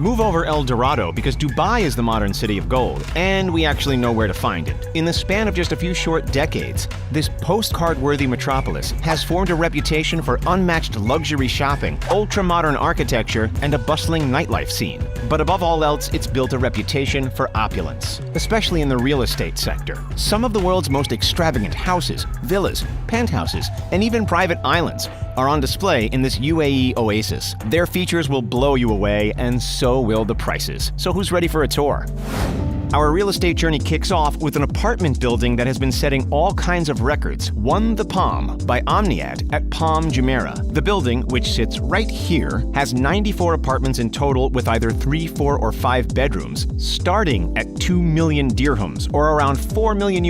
Move over El Dorado because Dubai is the modern city of gold, and we actually know where to find it. In the span of just a few short decades, this postcard-worthy metropolis has formed a reputation for unmatched luxury shopping, ultramodern architecture, and a bustling nightlife scene. But above all else, it's built a reputation for opulence, especially in the real estate sector. Some of the world's most extravagant houses, villas, penthouses, and even private islands are on display in this UAE oasis. Their features will blow you away, and so will the prices. So who's ready for a tour? Our real estate journey kicks off with an apartment building that has been setting all kinds of records. Won the Palm by Omniad at Palm Jumeirah. The building, which sits right here, has 94 apartments in total with either 3, 4, or 5 bedrooms, starting at 2 million dirhams, or around $4 million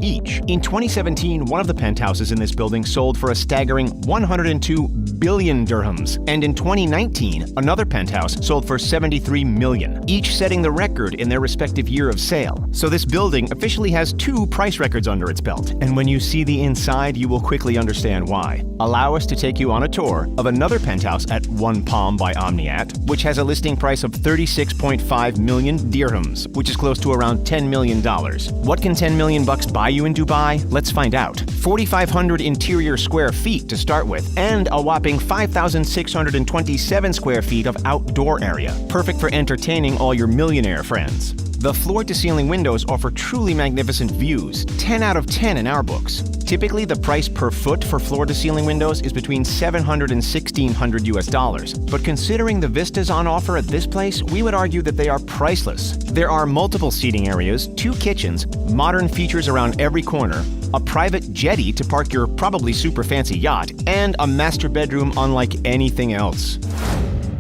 each. In 2017, one of the penthouses in this building sold for a staggering 102 billion dirhams, and in 2019, another penthouse sold for 73 million, each setting the record in their respective year of sale. So this building officially has 2 price records under its belt, and when you see the inside, you will quickly understand why. Allow us to take you on a tour of another penthouse at One Palm by Omniat, which has a listing price of 36.5 million dirhams, which is close to around $10 million. What can 10 million bucks buy you in Dubai? Let's find out. 4,500 interior square feet to start with, and a whopping 5,627 square feet of outdoor area, perfect for entertaining all your millionaire friends. The floor-to-ceiling windows offer truly magnificent views, 10 out of 10 in our books. Typically, the price per foot for floor-to-ceiling windows is between $700 and $1,600, but considering the vistas on offer at this place, we would argue that they are priceless. There are multiple seating areas, 2 kitchens, modern features around every corner, a private jetty to park your probably super fancy yacht, and a master bedroom unlike anything else.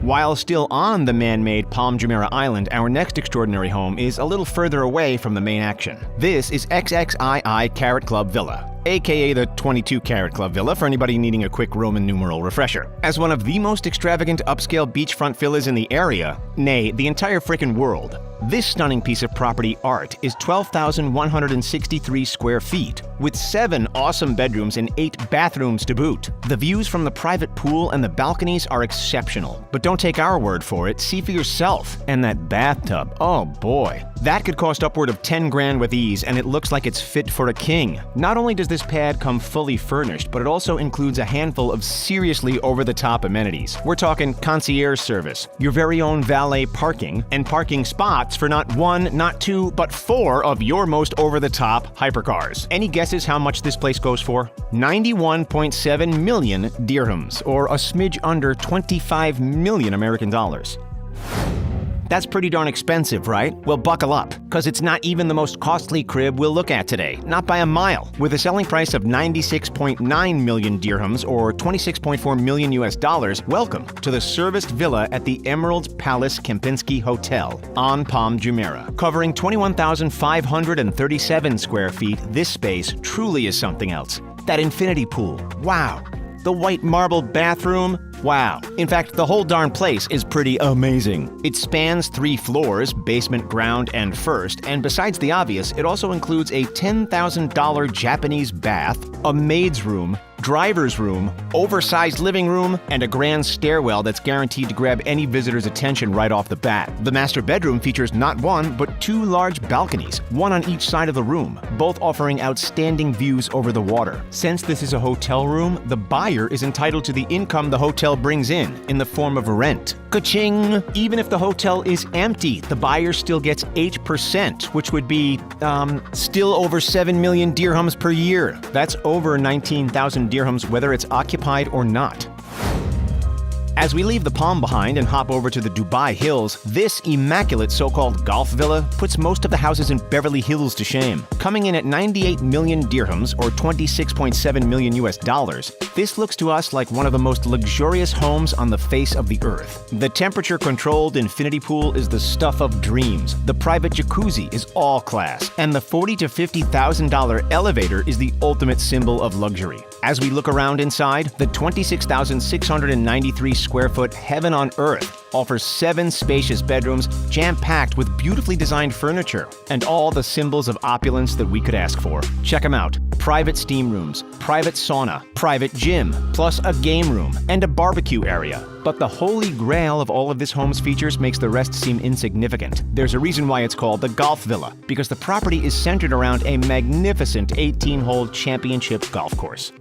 While still on the man-made Palm Jumeirah Island, our next extraordinary home is a little further away from the main action. This is XXII Carat Club Villa, aka the 22 Carat Club Villa for anybody needing a quick Roman numeral refresher. As one of the most extravagant upscale beachfront villas in the area, nay, the entire frickin' world, this stunning piece of property art is 12,163 square feet, with 7 awesome bedrooms and 8 bathrooms to boot. The views from the private pool and the balconies are exceptional. But don't take our word for it, see for yourself. And that bathtub, oh boy. That could cost upward of 10 grand with ease, and it looks like it's fit for a king. Not only does this pad come fully furnished, but it also includes a handful of seriously over-the-top amenities. We're talking concierge service, your very own valet parking, and parking spots for not 1, not 2, but 4 of your most over-the-top hypercars. Any guesses how much this place goes for? 91.7 million dirhams, or a smidge under 25 million American dollars. That's pretty darn expensive, right? Well, buckle up, because it's not even the most costly crib we'll look at today, not by a mile. With a selling price of 96.9 million dirhams, or 26.4 million US, welcome to the serviced villa at the Emerald Palace Kempinski Hotel on Palm Jumeirah. Covering 21,537 square feet, this space truly is something else. That infinity pool, wow. The white marble bathroom, wow. In fact, the whole darn place is pretty amazing. It spans 3 floors, basement, ground, and first, and besides the obvious, it also includes a $10,000 Japanese bath, a maid's room, driver's room, oversized living room, and a grand stairwell that's guaranteed to grab any visitor's attention right off the bat. The master bedroom features not 1, but 2 large balconies, 1 on each side of the room, both offering outstanding views over the water. Since this is a hotel room, the buyer is entitled to the income the hotel brings in the form of rent. Ka-ching! Even if the hotel is empty, the buyer still gets 8%, which would be, still over 7 million dirhams per year. That's over 19,000 dirhams whether it's occupied or not. As we leave the Palm behind and hop over to the Dubai Hills, this immaculate so-called golf villa puts most of the houses in Beverly Hills to shame. Coming in at 98 million dirhams, or 26.7 million US, this looks to us like one of the most luxurious homes on the face of the earth. The temperature-controlled infinity pool is the stuff of dreams. The private jacuzzi is all class, and the $40,000 to $50,000 elevator is the ultimate symbol of luxury. As we look around inside, the 26,693 square foot heaven on earth offers 7 spacious bedrooms jam-packed with beautifully designed furniture and all the symbols of opulence that we could ask for. Check them out. Private steam rooms, private sauna, private gym, plus a game room and a barbecue area. But the holy grail of all of this home's features makes the rest seem insignificant. There's a reason why it's called the Golf Villa, because the property is centered around a magnificent 18-hole championship golf course.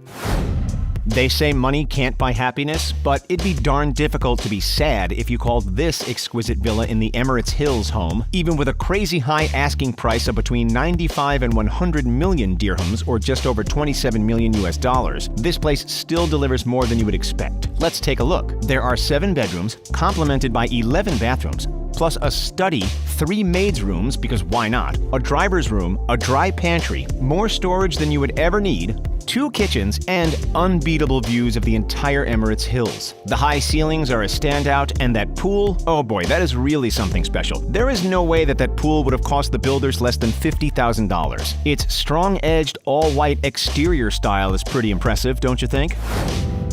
They say money can't buy happiness, but it'd be darn difficult to be sad if you called this exquisite villa in the Emirates Hills home, even with a crazy high asking price of between 95 and 100 million dirhams, or just over 27 million US dollars. This place still delivers more than you would expect. Let's take a look. There are 7 bedrooms, complemented by 11 bathrooms, plus a study, 3 maids' rooms, because why not, a driver's room, a dry pantry, more storage than you would ever need, 2 kitchens, and unbeatable views of the entire Emirates Hills. The high ceilings are a standout, and that pool, oh boy, that is really something special. There is no way that pool would have cost the builders less than $50,000. Its strong-edged, all-white exterior style is pretty impressive, don't you think?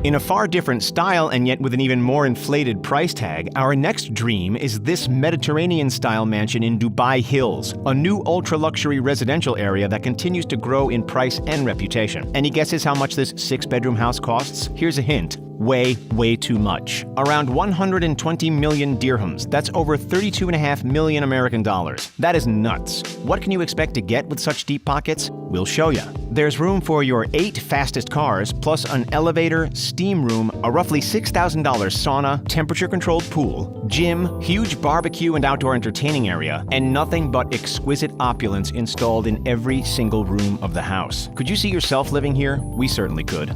In a far different style, and yet with an even more inflated price tag, our next dream is this Mediterranean-style mansion in Dubai Hills, a new ultra-luxury residential area that continues to grow in price and reputation. Any guesses how much this 6-bedroom house costs? Here's a hint. Way too much. Around 120 million dirhams. That's over 32.5 million American dollars. That is nuts. What can you expect to get with such deep pockets? We'll show you. There's room for your 8 fastest cars, plus an elevator, steam room, a roughly $6,000 sauna, temperature-controlled pool, gym, huge barbecue and outdoor entertaining area, and nothing but exquisite opulence installed in every single room of the house. Could you see yourself living here? We certainly could.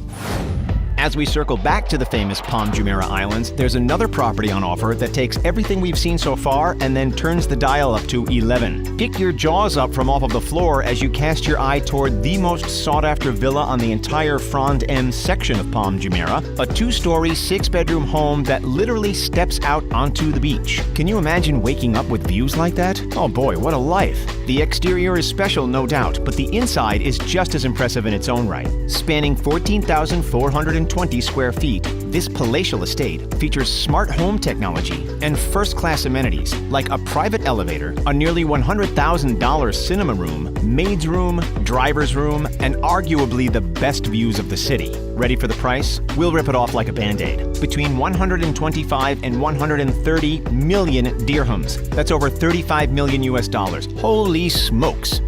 As we circle back to the famous Palm Jumeirah Islands, there's another property on offer that takes everything we've seen so far and then turns the dial up to 11. Pick your jaws up from off of the floor as you cast your eye toward the most sought-after villa on the entire Frond M section of Palm Jumeirah, a 2-story, 6-bedroom home that literally steps out onto the beach. Can you imagine waking up with views like that? Oh boy, what a life. The exterior is special, no doubt, but the inside is just as impressive in its own right. Spanning 14,420 square feet, this palatial estate features smart home technology and first-class amenities like a private elevator, a nearly $100,000 cinema room, maid's room, driver's room, and arguably the best views of the city. Ready for the price? We'll rip it off like a Band-Aid. Between 125 and 130 million dirhams. That's over 35 million US dollars. Holy smokes!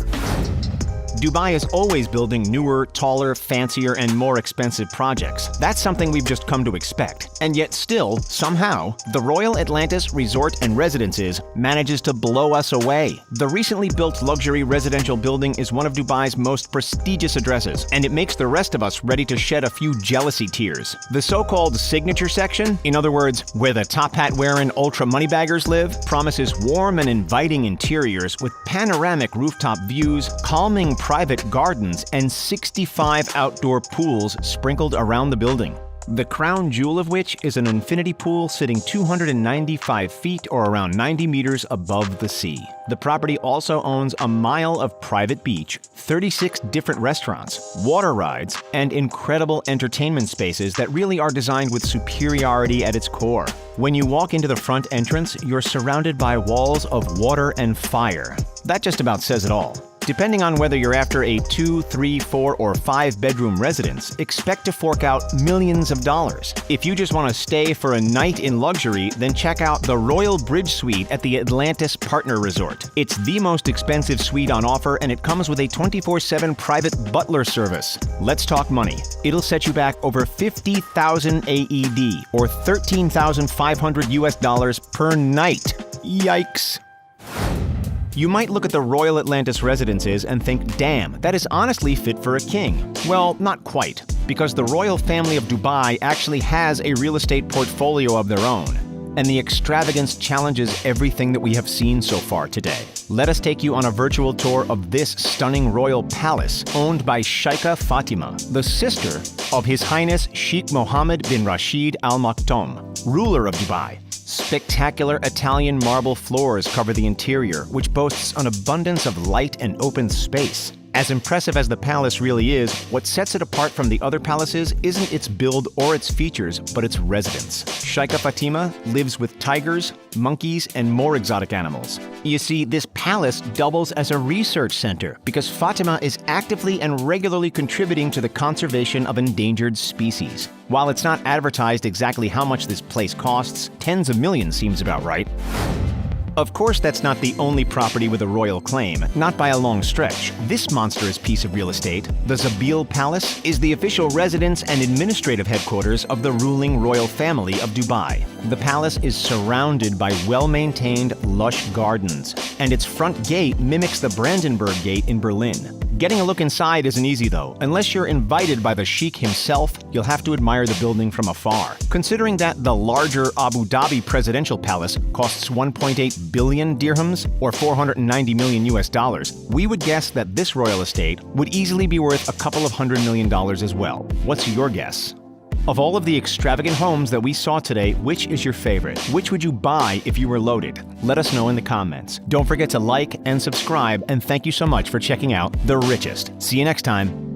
Dubai is always building newer, taller, fancier, and more expensive projects. That's something we've just come to expect. And yet still, somehow, the Royal Atlantis Resort and Residences manages to blow us away. The recently built luxury residential building is one of Dubai's most prestigious addresses, and it makes the rest of us ready to shed a few jealousy tears. The so-called signature section, in other words, where the top hat-wearing ultra-moneybaggers live, promises warm and inviting interiors with panoramic rooftop views, calming private gardens, and 65 outdoor pools sprinkled around the building. The crown jewel of which is an infinity pool sitting 295 feet or around 90 meters above the sea. The property also owns a mile of private beach, 36 different restaurants, water rides, and incredible entertainment spaces that really are designed with superiority at its core. When you walk into the front entrance, you're surrounded by walls of water and fire. That just about says it all. Depending on whether you're after a 2, 3, 4, or 5-bedroom residence, expect to fork out millions of dollars. If you just want to stay for a night in luxury, then check out the Royal Bridge Suite at the Atlantis Partner Resort. It's the most expensive suite on offer, and it comes with a 24/7 private butler service. Let's talk money. It'll set you back over 50,000 AED, or 13,500 US dollars per night. Yikes. You might look at the Royal Atlantis Residences and think, damn, that is honestly fit for a king. Well, not quite, because the royal family of Dubai actually has a real estate portfolio of their own, and the extravagance challenges everything that we have seen so far today. Let us take you on a virtual tour of this stunning royal palace owned by Sheikha Fatima, the sister of His Highness Sheikh Mohammed bin Rashid Al Maktoum, ruler of Dubai. Spectacular Italian marble floors cover the interior, which boasts an abundance of light and open space. As impressive as the palace really is, what sets it apart from the other palaces isn't its build or its features, but its residents. Sheikha Fatima lives with tigers, monkeys, and more exotic animals. You see, this palace doubles as a research center because Fatima is actively and regularly contributing to the conservation of endangered species. While it's not advertised exactly how much this place costs, tens of millions seems about right. Of course, that's not the only property with a royal claim, not by a long stretch. This monstrous piece of real estate, the Zabil Palace, is the official residence and administrative headquarters of the ruling royal family of Dubai. The palace is surrounded by well-maintained, lush gardens, and its front gate mimics the Brandenburg Gate in Berlin. Getting a look inside isn't easy though. Unless you're invited by the Sheikh himself, you'll have to admire the building from afar. Considering that the larger Abu Dhabi presidential palace costs 1.8 billion dirhams, or $490 million US, we would guess that this royal estate would easily be worth a couple of $100 million as well. What's your guess? Of all of the extravagant homes that we saw today, which is your favorite? Which would you buy if you were loaded? Let us know in the comments. Don't forget to like and subscribe, and thank you so much for checking out The Richest. See you next time.